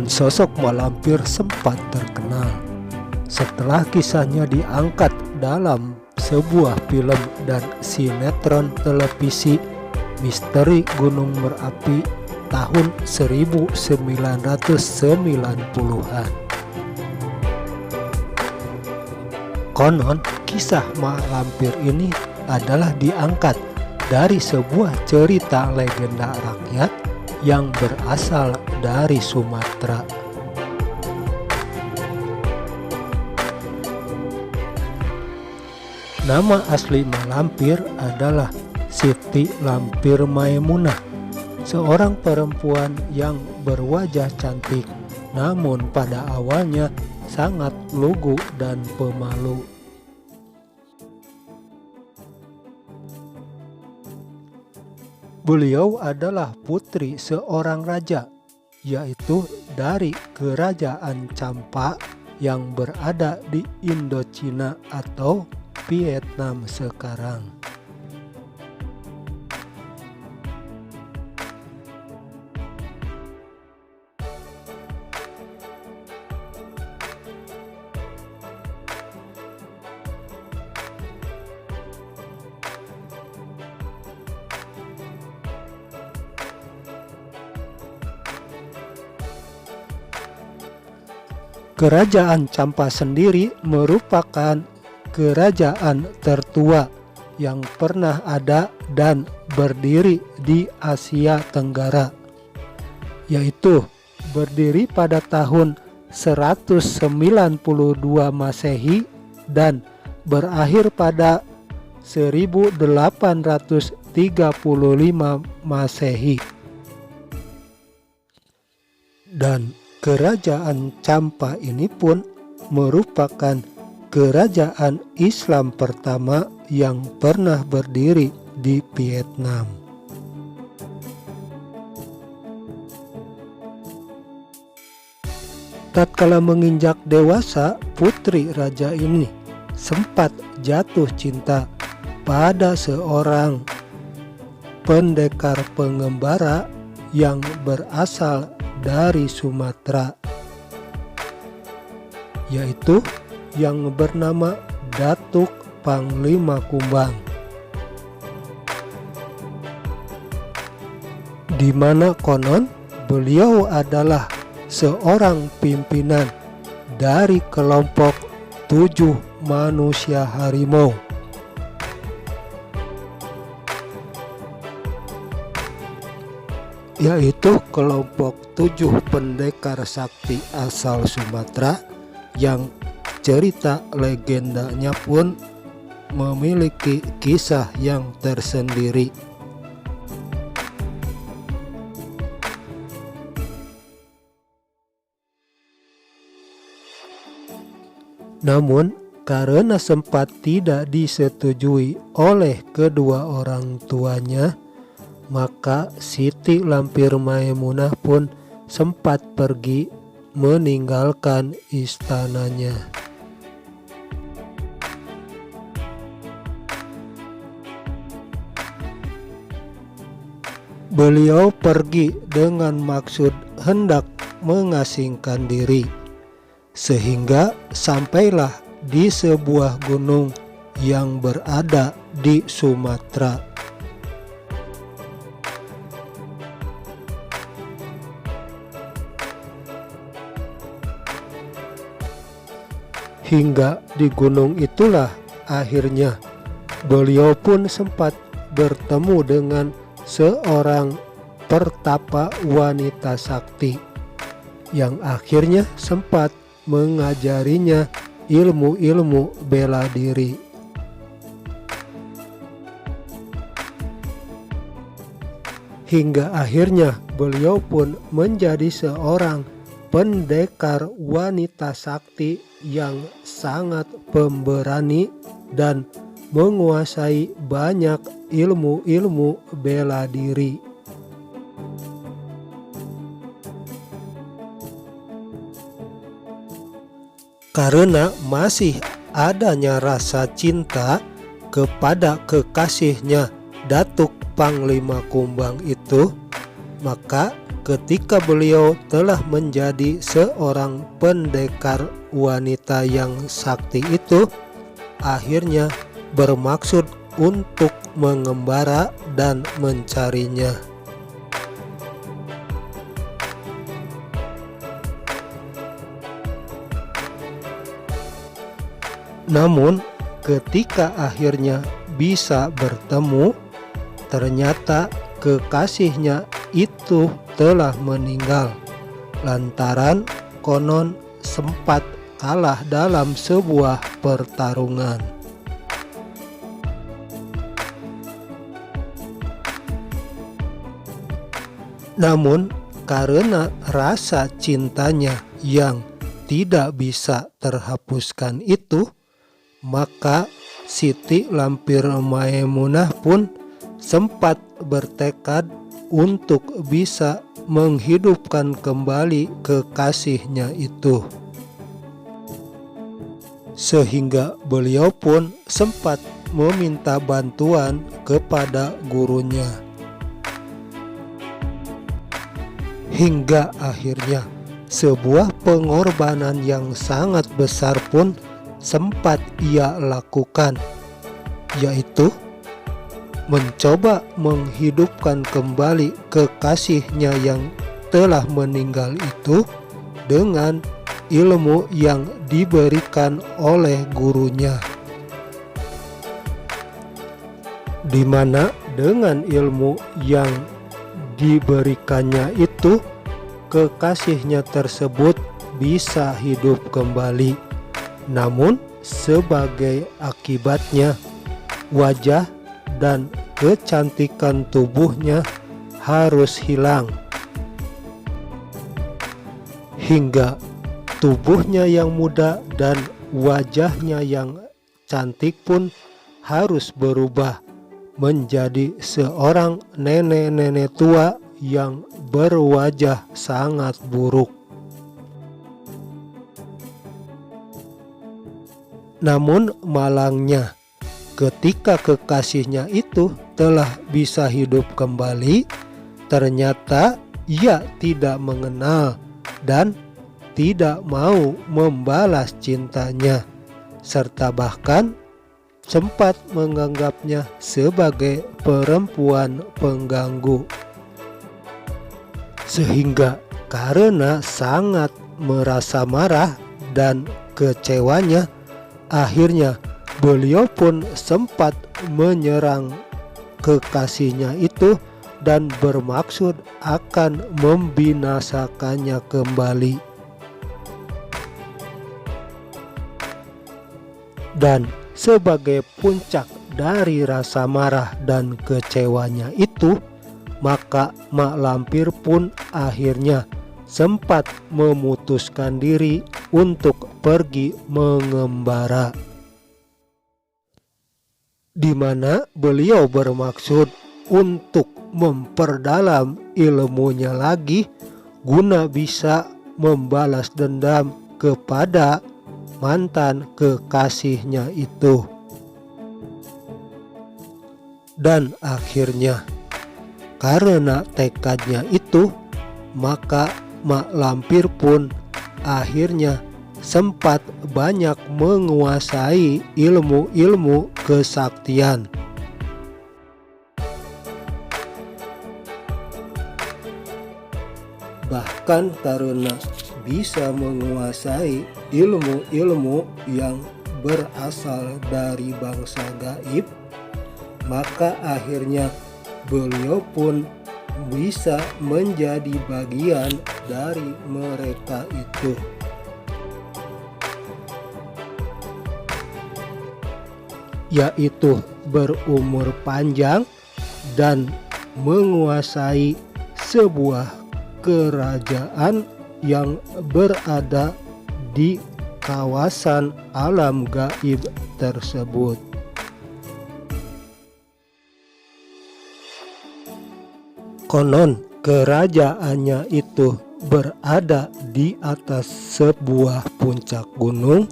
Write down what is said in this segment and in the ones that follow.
sosok malampir sempat terkenal setelah kisahnya diangkat dalam sebuah film dan sinetron televisi Misteri Gunung Merapi tahun 1990-an. Konon, kisah malampir ini adalah diangkat dari sebuah cerita legenda rakyat yang berasal dari Sumatera. Nama asli malampir adalah Siti Lampir Maimunah, seorang perempuan yang berwajah cantik, namun pada awalnya sangat lugu dan pemalu. Beliau adalah putri seorang raja, yaitu dari Kerajaan Champa yang berada di Indochina atau Vietnam sekarang. Kerajaan Champa sendiri merupakan kerajaan tertua yang pernah ada dan berdiri di Asia Tenggara, yaitu berdiri pada tahun 192 Masehi dan berakhir pada 1835 Masehi. Dan Kerajaan Champa ini pun merupakan kerajaan Islam pertama yang pernah berdiri di Vietnam. Tatkala menginjak dewasa, putri raja ini sempat jatuh cinta pada seorang pendekar pengembara yang berasal dari Sumatera, yaitu yang bernama Datuk Panglima Kumbang, di mana konon beliau adalah seorang pimpinan dari kelompok 7 manusia harimau. Yaitu kelompok 7 pendekar sakti asal Sumatera yang cerita legendanya pun memiliki kisah yang tersendiri. Namun karena sempat tidak disetujui oleh kedua orang tuanya, maka Siti Lampir Maimunah pun sempat pergi meninggalkan istananya. Beliau pergi dengan maksud hendak mengasingkan diri, sehingga sampailah di sebuah gunung yang berada di Sumatera. Hingga di gunung itulah akhirnya beliau pun sempat bertemu dengan seorang pertapa wanita sakti yang akhirnya sempat mengajarinya ilmu-ilmu bela diri. Hingga akhirnya beliau pun menjadi seorang pendekar wanita sakti yang sangat pemberani dan menguasai banyak ilmu-ilmu bela diri. Karena masih adanya rasa cinta kepada kekasihnya Datuk Panglima Kumbang itu, maka ketika beliau telah menjadi seorang pendekar wanita yang sakti itu, akhirnya bermaksud untuk mengembara dan mencarinya. Namun ketika akhirnya bisa bertemu, ternyata kekasihnya itu telah meninggal lantaran konon sempat kalah dalam sebuah pertarungan. Namun karena rasa cintanya yang tidak bisa terhapuskan itu, maka Siti Lampir Maimunah pun sempat bertekad untuk bisa menghidupkan kembali kekasihnya itu. Sehingga beliau pun sempat meminta bantuan kepada gurunya. Hingga akhirnya sebuah pengorbanan yang sangat besar pun sempat ia lakukan, yaitu mencoba menghidupkan kembali kekasihnya yang telah meninggal itu dengan ilmu yang diberikan oleh gurunya, di mana dengan ilmu yang diberikannya itu kekasihnya tersebut bisa hidup kembali. Namun sebagai akibatnya wajah dan kecantikan tubuhnya harus hilang, hingga tubuhnya yang muda dan wajahnya yang cantik pun harus berubah menjadi seorang nenek-nenek tua yang berwajah sangat buruk. Namun malangnya, ketika kekasihnya itu telah bisa hidup kembali, ternyata ia tidak mengenal dan tidak mau membalas cintanya, serta bahkan sempat menganggapnya sebagai perempuan pengganggu. Sehingga karena sangat merasa marah dan kecewanya, akhirnya beliau pun sempat menyerang kekasihnya itu dan bermaksud akan membinasakannya kembali. Dan sebagai puncak dari rasa marah dan kecewanya itu, maka Mak Lampir pun akhirnya sempat memutuskan diri untuk pergi mengembara, di mana beliau bermaksud untuk memperdalam ilmunya lagi guna bisa membalas dendam kepada mantan kekasihnya itu. Dan akhirnya karena tekadnya itu, maka Mak Lampir pun akhirnya sempat banyak menguasai ilmu-ilmu kesaktian. Bahkan karena bisa menguasai ilmu-ilmu yang berasal dari bangsa gaib, maka akhirnya beliau pun bisa menjadi bagian dari mereka itu. Yaitu berumur panjang dan menguasai sebuah kerajaan yang berada di kawasan alam gaib tersebut. Konon kerajaannya itu berada di atas sebuah puncak gunung,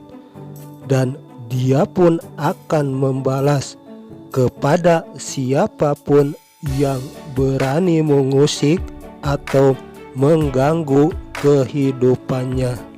dan dia pun akan membalas kepada siapapun yang berani mengusik atau mengganggu kehidupannya.